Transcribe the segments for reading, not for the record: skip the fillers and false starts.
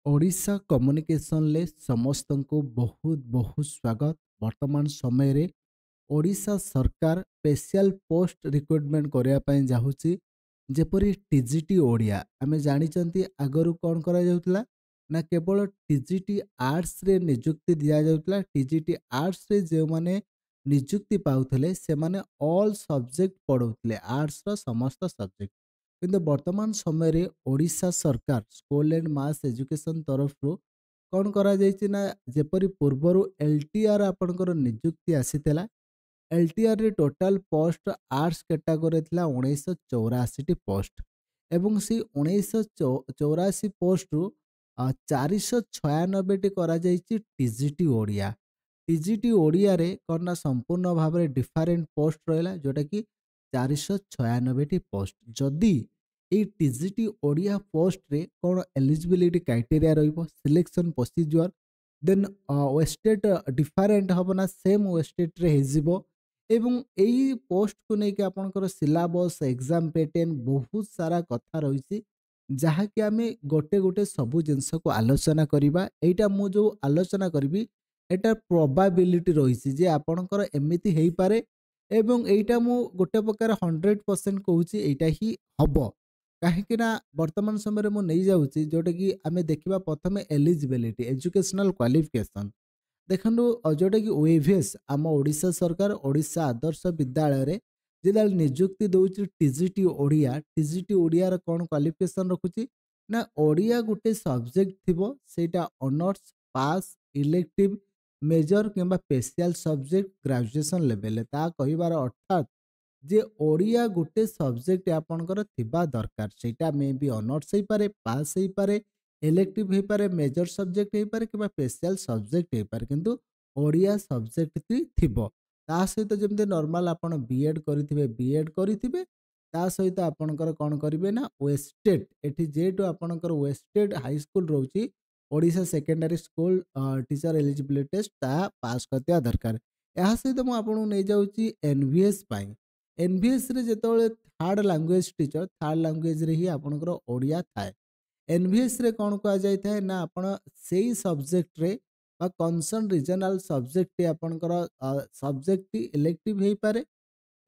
Odisha communication ले समस्त को बहुत बहुत स्वागत। वर्तमान समय रे ओडिशा सरकार स्पेशल पोस्ट रिक्रुटमेंट करने चाहूँगी जेपरी टीजीटी ओडिया आमे जानी आगरू कौन करा जाउतला ना केवल टीजीटी आर्ट्स रे नियुक्ति दिया जाउतला। टीजीटी आर्ट्स रे जो माने नियुक्ति पाउथले से माने ऑल सब्जेक्ट पढ़ौतले आर्ट्स रो समस्त सब्जेक्ट किंतु वर्तमान समय रे ओडिशा सरकार स्कूल एंड मास एजुकेशन तरफ कौन करा जायछि ना जेपरी पूर्वर एलटीआर आपनकर नियुक्ति आसीतेला। एलटीआर रे टोटाल पोस्ट आर्ट्स कैटेगरी थिला 1984 पोस्ट एवं सी 1984 पोस्ट रु 496 टी करा जायछि टीजीटी ओडिया। टीजीटी ओडिया रे करना संपूर्ण भाव में डिफरेंट पोस्ट रहा जोटा कि 496 टी पोस्ट। जदि ये टीजीटी ओडिया पोस्ट रे कौन एलिजिबिलिटी क्राइटेरिया रहिबो selection procedure then wasted different हम ना सेम वेस्टेड रे हेजिबो एवं यही पोस्ट को लेकिन आपनकर सिलेबस एग्जाम पैटर्न बहुत सारा कथा रही जहाँकि आम गोटे गोटे सबू जिनस को आलोचना करवा। एटा मु जो आलोचना करी एटा प्रोबाबिलिटी रही जे आपनकर एमिति हेई पारे एवं एटा मु गोटे प्रकार 100% कहूची एटा ही हबो कहीं वर्तमान समय में नहीं जाऊँगी जोटा कि आम देखा प्रथम एलिजिबिलिटी एजुकेशनल क्वालिफिकेशन देखो जोटा कि ओएवीएस आम ओडिशा सरकार ओडिशा आदर्श विद्यालय रे जिला नियुक्ति दौर टीजीटी ओडिया। टीजीटी ओडिया रो कौन क्वालिफिकेशन रखुची ना ओडिया गोटे सब्जेक्ट थिबो सेटा ऑनर्स पास इलेक्टिव मेजर किंबा स्पेशल सब्जेक्ट ग्रेजुएशन लेवल ता कहिबार अर्थात जे ओडिया गोटे सब्जेक्ट आपनकर थिबा दरकार सेटा मे बी ऑनर्स हे पारे पास हे पारे इलेक्टिव हे पारे मेजर सब्जेक्ट हे पारे किंबा स्पेशल सब्जेक्ट हे पारे किंतु ओडिया सब्जेक्ट थिबो। ता सहित जमते नॉर्मल आपण बीएड करिथिबे बीएड करिथिबे ता सहित आपनकर कोन करिवे ना वेस्टेड एठी जेटो आपनकर वेस्टेड हाई स्कूल रहउची Odisha secondary school teacher eligibility test ता पास करतिया दरकार। या सहित मु आपन नै जाउची एनवीएस पाई एनवीएस रे जेतोले third language teacher third language रे ही आपनकर ओडिया थाए। एनवीएस रे कौन कह जाए ना आपण से सब्जेक्ट रे बा कंसर्न रीजनल सब्जेक्ट आपनकर सब्जेक्ट इलेक्टिव हे पारे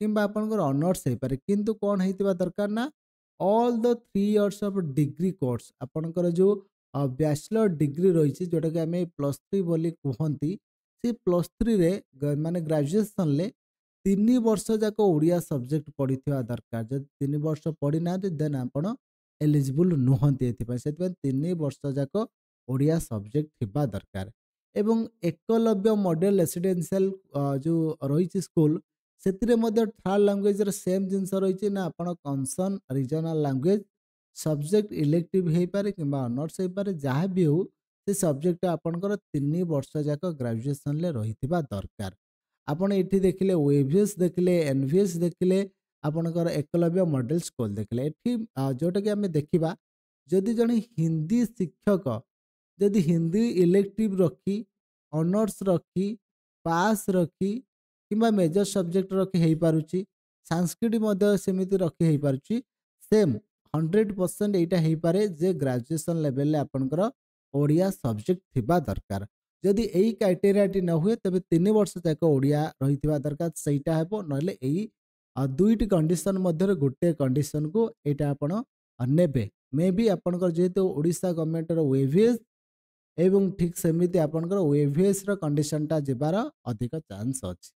किंबा आपनकर ऑनर्स हे पारे किंतु कौन हेतिबा दरकार ना all the 3 years of degree course आपनकर जो बैचलर डिग्री रही जोटा कि आम +3 बोली कहती से +3 रे माने ग्रेजुएशन ले 3 वर्ष जाक ओडिया सब्जेक्ट पढ़ी दरकार। जब 3 वर्ष पढ़ी ना देन आपण एलिजिबल नुहति से 3 वर्ष जाक ओडिया सब्जेक्ट थिबा दरकार। एवं एकलव्य मॉडल रेसिडेंशियल जो रही स्कूल से थर्ड लैंग्वेज सेम जिनस रही ना आपण concern regional language subject elective हो पारे कि ऑनर्स हो पारे जहाँ भी हो से सब्जेक्ट आपनकर 3 वर्ष जाक ग्रेजुएशन ले रही दरकार। आपण ये देखिले ओएवीएस देखिले एनवीएस देखिले आपनकर एकलव्य मॉडल स्कूल देखिले एठी जोटा कि आम देखा जदि जड़े हिंदी शिक्षक जदि हिंदी इलेक्टिव रखी ऑनर्स रखी पास रखी किंबा मेजर सब्जेक्ट रखी हो पारुची संस्कृत सेमिति रखी हो पारुची सेम 100% एटा हो पारे जे ग्रेजुएशन लेवल ले आपनकर ओडिया सब्जेक्ट थिबा दरकार। जदि यही क्राइटेरिया टी न हुए तबे 3 वर्ष तक ओडिया रही दरकार सहीटा हेबो नले यही दुईटी कंडीशन मध्य गोटे कंडीशन को एटा आपण नेबे मे बी आपनकर जेहेतु ओडिशा गवर्नमेंट रो ओएवीएस एवं ठीक सेमिति आपनकर ओएवीएस रो कंडीशन टा जेबार अधिक चांस अछि।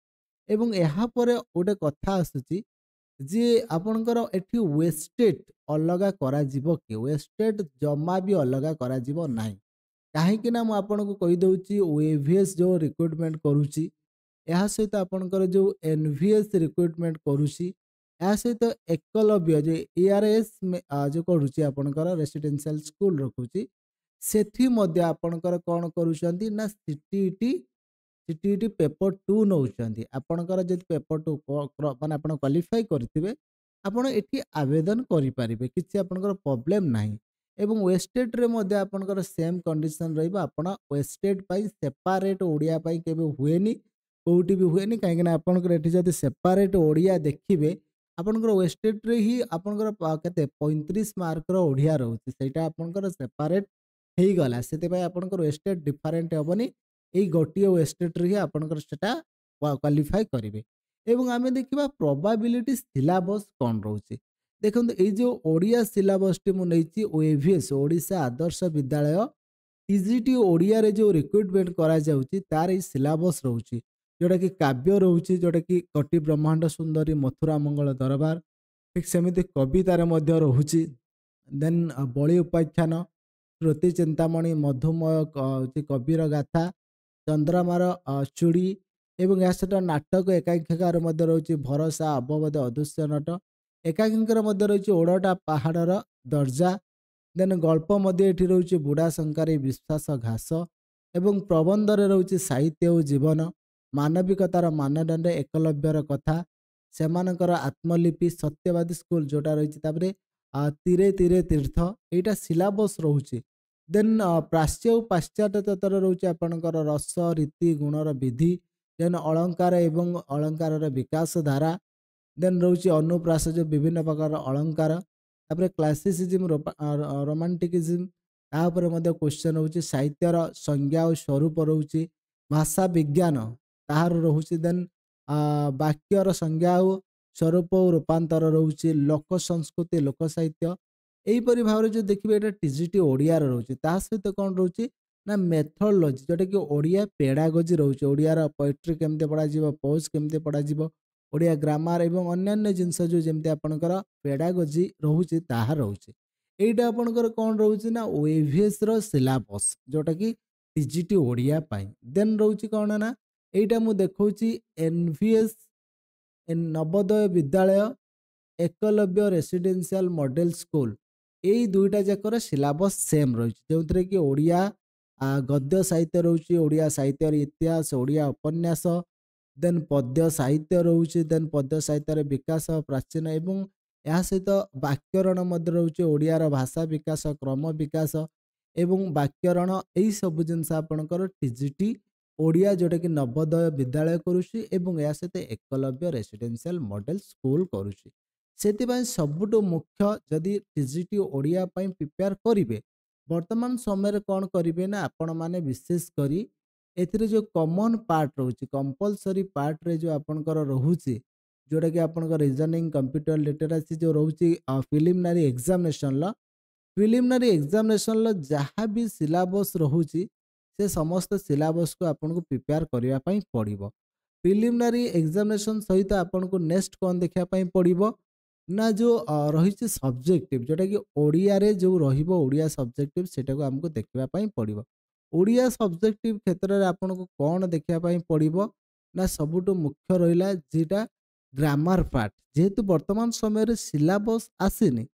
एवं यहाँ पर गोटे कथा आसुची जे आपनकर एठी वेस्टेड अलगा करा जिवो कि वेस्टेड जमा भी अलगा करा जिवो नाही कहीं ना मुझे कहीदे ओएवीएस जो रिक्रुटमेंट करुच्ची यह सहित आपनकर जो एनवीएस रिक्रुटमेंट करुच्ची यह सहित एकलव्य जो एआरएस जो करुच्ची आपनकर रेसिडेंशियल स्कूल रखुची सेठी मध्य आपनकर कौन करुचंती ना सीटीईटी पेपर 2 नौचंती आपनकर जब पेपर 2 माने आपन क्वालिफाई करथिबे आपण एठी आवेदन करि परिबे किछि आपनकर प्रॉब्लम नाही। एवं वेस्टेड रे मध्य आपनकर सेम कंडीशन रहिबा आपण वेस्टेड पाई सेपरेट ओडिया पाई केबे हुएनी कोउटी भी हुएनी काहे ना आपनकर एठी जदि सेपरेट ओडिया देखिबे आपनकर वेस्टेड रे ही आपनकर केते 35 मार्क रो ओडिया रहउची सेटा आपनकर सेपरेट ହେଇଗଲା ସେଥିପାଇଁ ଆପଣଙ୍କର ୱେଷ୍ଟେଜ୍ ଡିଫରେଣ୍ଟ ହେବନି। ଏଇ ଗୋଟିଏ ୱେଷ୍ଟେଜ୍ରେ ହିଁ ଆପଣଙ୍କର ସେଟା କ୍ୱାଲିଫାଏ କରିବେ। ଏବଂ ଆମେ ଦେଖିବା ପ୍ରୋବାବିଲିଟି ସିଲାବସ୍ କ'ଣ ରହୁଛି। ଦେଖନ୍ତୁ ଏଇ ଯେଉଁ ଓଡ଼ିଆ ସିଲାବସ୍ଟି ମୁଁ ନେଇଛି OAVS ଓଡ଼ିଶା ଆଦର୍ଶ ବିଦ୍ୟାଳୟ ଟିଜିଟି ଓଡ଼ିଆରେ ଯେଉଁ ରିକ୍ରୁଟମେଣ୍ଟ କରାଯାଉଛି ତାର ଏଇ ସିଲାବସ୍ ରହୁଛି, ଯେଉଁଟାକି କାବ୍ୟ ରହୁଛି, ଯେଉଁଟାକି କଟି ବ୍ରହ୍ମାଣ୍ଡ ସୁନ୍ଦରୀ ମଥୁରା ମଙ୍ଗଳ ଦରବାର, ଠିକ୍ ସେମିତି କବିତାରେ ମଧ୍ୟ ରହୁଛି। ଦେନ୍ ବଳି ଉପାଖ୍ୟାନ, ଶ୍ରୁତି ଚିନ୍ତାମଣି, ମଧୁମୟ କବିର ଗାଥା, ଚନ୍ଦ୍ରମାର ଚୁଡ଼ି ଏବଂ ଏହା ସହିତ ନାଟକ ଏକାଙ୍କିକାର ମଧ୍ୟ ରହିଛି ଭରସା, ଅବବୋଧ, ଅଦୃଶ୍ୟ ନଟ। ଏକାଙ୍କିକାର ମଧ୍ୟ ରହିଛି ଓଡ଼ଟା ପାହାଡ଼ର ଦର୍ଜା। ଦେନ୍ ଗଳ୍ପ ମଧ୍ୟ ଏଠି ରହୁଛି ବୁଢ଼ା ଶଙ୍କାରୀ, ବିଶ୍ୱାସ, ଘାସ। ଏବଂ ପ୍ରବନ୍ଧରେ ରହୁଛି ସାହିତ୍ୟ ଓ ଜୀବନ, ମାନବିକତାର ମାନଦଣ୍ଡ, ଏକଲବ୍ୟର କଥା, ସେମାନଙ୍କର ଆତ୍ମଲିପି, ସତ୍ୟବାଦୀ ସ୍କୁଲ ଯେଉଁଟା ରହିଛି। ତାପରେ ତୀରେ ତୀରେ ତୀର୍ଥ, ଏଇଟା ସିଲାବସ୍ ରହୁଛି। ଦେନ୍ ପ୍ରାଚ୍ୟ ଓ ପାଶ୍ଚାତ୍ୟ ତତ୍ତ୍ୱରେ ରହୁଛି ଆପଣଙ୍କର ରସ, ରୀତି, ଗୁଣର ବିଧି। ଦେନ୍ ଅଳଙ୍କାର ଏବଂ ଅଳଙ୍କାରର ବିକାଶ ଧାରା। ଦେନ୍ ରହୁଛି ଅନୁପ୍ରାସ, ଯେଉଁ ବିଭିନ୍ନ ପ୍ରକାର ଅଳଙ୍କାର। ତାପରେ କ୍ଲାସିସିଜିମ୍, ରୋମାଣ୍ଟିକିଜିମ୍, ତା ଉପରେ ମଧ୍ୟ କ୍ୱେଶ୍ଚନ୍ ରହୁଛି। ସାହିତ୍ୟର ସଂଜ୍ଞା ଓ ସ୍ୱରୂପ ରହୁଛି। ଭାଷା ବିଜ୍ଞାନ ତାହାର ରହୁଛି। ଦେନ୍ ବାକ୍ୟର ସଂଜ୍ଞା ଓ ସ୍ୱରୂପ ଓ ରୂପାନ୍ତର ରହୁଛି। ଲୋକ ସଂସ୍କୃତି, ଲୋକ ସାହିତ୍ୟ, ଏହିପରି ଭାବରେ ଯେଉଁ ଦେଖିବେ ଏଇଟା ଟିଜିଟି ଓଡ଼ିଆର ରହୁଛି। ତା ସହିତ କ'ଣ ରହୁଛି ନା ମେଥଡୋଲୋଜି, ଯେଉଁଟାକି ଓଡ଼ିଆ ପେଡାଗୋଜି ରହୁଛି। ଓଡ଼ିଆର ପୋଏଟ୍ରି କେମିତି ପଢ଼ାଯିବ, ପୋଜ୍ କେମିତି ପଢ଼ାଯିବ, ଓଡ଼ିଆ ଗ୍ରାମାର ଏବଂ ଅନ୍ୟାନ୍ୟ ଜିନିଷ ଯେଉଁ ଯେମିତି ଆପଣଙ୍କର ପେଡାଗୋଜି ରହୁଛି ତାହା ରହୁଛି। এইটা ଆପଣଙ୍କର କ'ଣ ରହୁଛି ନା OAVS ର ସିଲାବସ୍, ଯେଉଁଟାକି ଟିଜିଟି ଓଡ଼ିଆ ପାଇଁ। ଦେନ୍ ରହୁଛି କ'ଣ ନା এইটা ମୁଁ ଦେଖାଉଛି NVS ନବୋଦୟ ବିଦ୍ୟାଳୟ, ଏକଲବ୍ୟ ରେସିଡେନ୍ସିଆଲ ମଡେଲ ସ୍କୁଲ, ଏଇ ଦୁଇଟା ଯାକର ସିଲାବସ୍ ସେମ୍ ରହିଛି, ଯେଉଁଥିରେ କି ଓଡ଼ିଆ ଗଦ୍ୟ ସାହିତ୍ୟ ରହୁଛି, ଓଡ଼ିଆ ସାହିତ୍ୟର ଇତିହାସ, ଓଡ଼ିଆ ଉପନ୍ୟାସ, ଦେନ୍ ପଦ୍ୟ ସାହିତ୍ୟ ରହୁଛି। ଦେନ୍ ପଦ୍ୟ ସାହିତ୍ୟର ବିକାଶ, ପ୍ରାଚୀନ ଏବଂ ଏହା ସହିତ ବାକ୍ୟରଣ ମଧ୍ୟ ରହୁଛି। ଓଡ଼ିଆର ଭାଷା ବିକାଶ, କ୍ରମ ବିକାଶ ଏବଂ ବାକ୍ୟରଣ, ଏଇସବୁ ଜିନିଷ ଆପଣଙ୍କର ଟିଜିଟି ଓଡ଼ିଆ ଯେଉଁଟାକି ନବୋଦୟ ବିଦ୍ୟାଳୟ କରୁଛି ଏବଂ ଏହା ସହିତ ଏକଲବ୍ୟ ରେସିଡେନ୍ସିଆଲ ମଡେଲ ସ୍କୁଲ କରୁଛି। ସେଥିପାଇଁ ସବୁଠୁ ମୁଖ୍ୟ ଯଦି ଟିଜିଟି ଓଡ଼ିଆ ପାଇଁ ପ୍ରିପେୟାର କରିବେ, ବର୍ତ୍ତମାନ ସମୟରେ କ'ଣ କରିବେ ନା ଆପଣମାନେ ବିଶେଷ କରି ଏଥିରେ ଯେଉଁ କମନ୍ ପାର୍ଟ ରହୁଛି, କମ୍ପଲସରି ପାର୍ଟରେ ଯେଉଁ ଆପଣଙ୍କର ରହୁଛି, ଯେଉଁଟାକି ଆପଣଙ୍କ ରିଜନିଂ, କମ୍ପ୍ୟୁଟର ଲିଟେରାସି ଯେଉଁ ରହୁଛି, ପ୍ରିଲିମିନାରୀ ଏକ୍ଜାମିନେସନର ଯାହା ବି ସିଲାବସ୍ ରହୁଛି ସେ ସମସ୍ତ ସିଲାବସ୍କୁ ଆପଣଙ୍କୁ ପ୍ରିପେୟାର କରିବା ପାଇଁ ପଡ଼ିବ। ପ୍ରିଲିମିନାରୀ ଏକ୍ଜାମିନେସନ୍ ସହିତ ଆପଣଙ୍କୁ ନେକ୍ସଟ କ'ଣ ଦେଖିବା ପାଇଁ ପଡ଼ିବ ନା ଯେଉଁ ରହିଛି ସବଜେକ୍ଟିଭ, ଯେଉଁଟାକି ଓଡ଼ିଆରେ ଯେଉଁ ରହିବ ଓଡ଼ିଆ ସବଜେକ୍ଟିଭ, ସେଟାକୁ ଆମକୁ ଦେଖିବା ପାଇଁ ପଡ଼ିବ। ଓଡ଼ିଆ ସବଜେକ୍ଟିଭ କ୍ଷେତ୍ରରେ ଆପଣଙ୍କୁ କ'ଣ ଦେଖିବା ପାଇଁ ପଡ଼ିବ ନା ସବୁଠୁ ମୁଖ୍ୟ ରହିଲା ଯେଟା ଗ୍ରାମାର ପାର୍ଟ। ଯେହେତୁ ବର୍ତ୍ତମାନ ସମୟରେ ସିଲାବସ୍ ଆସିନି,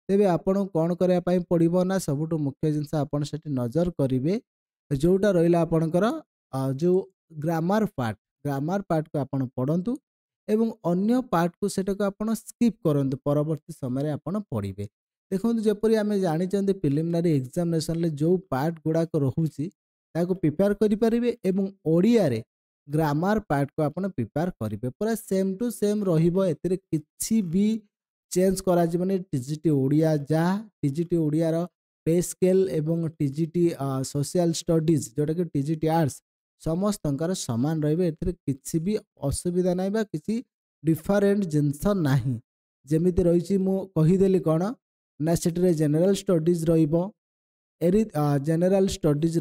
ତେବେ ଆପଣଙ୍କୁ କ'ଣ କରିବା ପାଇଁ ପଡ଼ିବ ନା ସବୁଠୁ ମୁଖ୍ୟ ଜିନିଷ ଆପଣ ସେଠି ନଜର କରିବେ, ଯେଉଁଟା ରହିଲା ଆପଣଙ୍କର ଯେଉଁ ଗ୍ରାମାର ପାର୍ଟକୁ ଆପଣ ପଢ଼ନ୍ତୁ ଏବଂ ଅନ୍ୟ ପାର୍ଟକୁ ସେଟାକୁ ଆପଣ ସ୍କିପ୍ କରନ୍ତୁ, ପରବର୍ତ୍ତୀ ସମୟରେ ଆପଣ ପଢ଼ିବେ। ଦେଖନ୍ତୁ ଯେପରି ଆମେ ଜାଣିଛନ୍ତି ପ୍ରିଲିମିନାରୀ ଏକ୍ଜାମିନେସନରେ ଯେଉଁ ପାର୍ଟ ଗୁଡ଼ାକ ରହୁଛି ତାକୁ ପ୍ରିପେୟାର କରିପାରିବେ ଏବଂ ଓଡ଼ିଆରେ ଗ୍ରାମାର ପାର୍ଟକୁ ଆପଣ ପ୍ରିପେୟାର କରିବେ। ପୁରା ସେମ୍ ଟୁ ସେମ୍ ରହିବ, ଏଥିରେ କିଛି ବି ଚେଞ୍ଜ କରାଯିବନି। ଟିଜିଟି ଓଡ଼ିଆ ଯାହା, ଟିଜିଟି ଓଡ଼ିଆର ପେ ସ୍କେଲ୍ ଏବଂ ଟିଜିଟି ସୋସିଆଲ ଷ୍ଟଡିଜ୍ ଯେଉଁଟାକି ଟିଜିଟି ଆର୍ଟ୍ସ ସମସ୍ତଙ୍କର ସମାନ ରହିବେ। ଏଥିରେ କିଛି ବି ଅସୁବିଧା ନାହିଁ ବା କିଛି ଡିଫରେଣ୍ଟ ଜିନିଷ ନାହିଁ। ଯେମିତି ରହିଛି ମୁଁ କହିଦେଲି କ'ଣ ନା ସେଠିରେ ଜେନେରାଲ ଷ୍ଟଡିଜ୍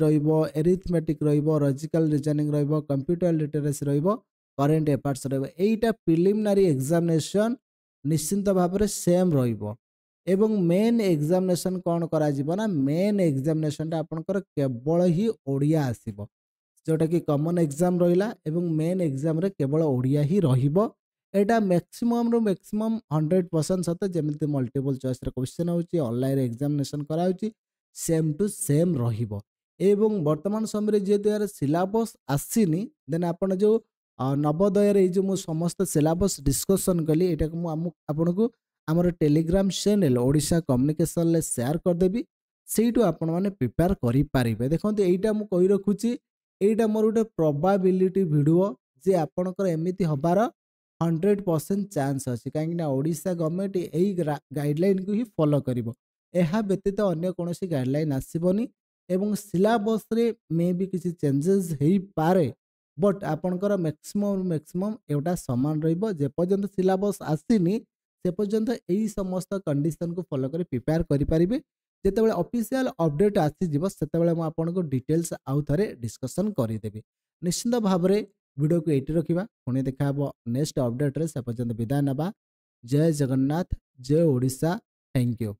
ରହିବ, ଏରିଥମେଟିକ୍ ରହିବ, ଲଜିକାଲ ରିଜନିଂ ରହିବ, କମ୍ପ୍ୟୁଟର ଲିଟେରାସି ରହିବ, କରେଣ୍ଟ ଆଫେୟାର୍ସ ରହିବ। ଏଇଟା ପ୍ରିଲିମିନାରୀ ଏକ୍ଜାମିନେସନ୍ ନିଶ୍ଚିନ୍ତ ଭାବରେ ସେମ୍ ରହିବ। ଏବଂ ମେନ୍ ଏକ୍ଜାମିନେସନ୍ କ'ଣ କରାଯିବ ନା ମେନ୍ ଏକ୍ଜାମିନେସନ୍ଟା ଆପଣଙ୍କର କେବଳ ହିଁ ଓଡ଼ିଆ ଆସିବ, ଯେଉଁଟାକି କମନ୍ ଏକ୍ଜାମ୍ ରହିଲା ଏବଂ ମେନ୍ ଏକ୍ଜାମ୍ରେ କେବଳ ଓଡ଼ିଆ ହିଁ ରହିବ। ଏଇଟା ମ୍ୟାକ୍ସିମମ୍ରୁ ମ୍ୟାକ୍ସିମମ୍ 100% ସତ, ଯେମିତି ମଲ୍ଟିପଲ୍ ଚଏସ୍ର କ୍ୱେଶ୍ଚନ୍ ହେଉଛି, ଅନଲାଇନ୍ ଏକ୍ଜାମିନେସନ୍ କରାହେଉଛି, ସେମ୍ ଟୁ ସେମ୍ ରହିବ। ଏବଂ ବର୍ତ୍ତମାନ ସମୟରେ ଯେହେତୁ ଏହାର ସିଲାବସ୍ ଆସିନି, ଦେନ୍ ଆପଣ ଯେଉଁ ନବୋଦୟରେ ଏଇ ଯେଉଁ ମୁଁ ସମସ୍ତ ସିଲାବସ୍ ଡିସ୍କସନ୍ କଲି, ଏଇଟାକୁ ମୁଁ ଆପଣଙ୍କୁ ଆମର ଟେଲିଗ୍ରାମ ଚ୍ୟାନେଲ୍ ଓଡ଼ିଶା କମ୍ୟୁନିକେସନ୍ରେ ସେୟାର କରିଦେବି, ସେଇଠୁ ଆପଣମାନେ ପ୍ରିପେୟାର କରିପାରିବେ। ଦେଖନ୍ତୁ ଏଇଟା ମୁଁ କହି ରଖୁଛି, এইটা ମୋର ଗୋଟେ ପ୍ରୋବାବିଲିଟି ଭିଡ଼ିଓ ଯେ ଆପଣଙ୍କର ଏମିତି ହେବାର 100% ଚାନ୍ସ ଅଛି, କାହିଁକିନା ଓଡ଼ିଶା ଗଭର୍ଣ୍ଣମେଣ୍ଟ ଏଇ ଗାଇଡ଼ଲାଇନ୍କୁ ହିଁ ଫଲୋ କରିବ। ଏହା ବ୍ୟତୀତ ଅନ୍ୟ କୌଣସି ଗାଇଡ଼ଲାଇନ୍ ଆସିବନି एवं सिलेबस रे मे भी किसी चेंजेस हो पारे बट आपणकर मैक्सिमम एटा समान रहिबो जे पर्यंत सिलेबस आसीनी से पर्यंत यही समस्त कंडीशन को फॉलो कर प्रिपेयर करि परिबे जेतेबेले ऑफिशियल अपडेट आसीजिबो सेतेबेले मु आपनको डिटेल्स आउ थरे डिस्कशन करिदेबी निश्चित भाव में वीडियो को एटी रखिबा पुणी देखा हबो नेक्स्ट अपडेट रे से पर्यंत विदाय नबा जय जगन्नाथ जय ओडिशा थैंक यू।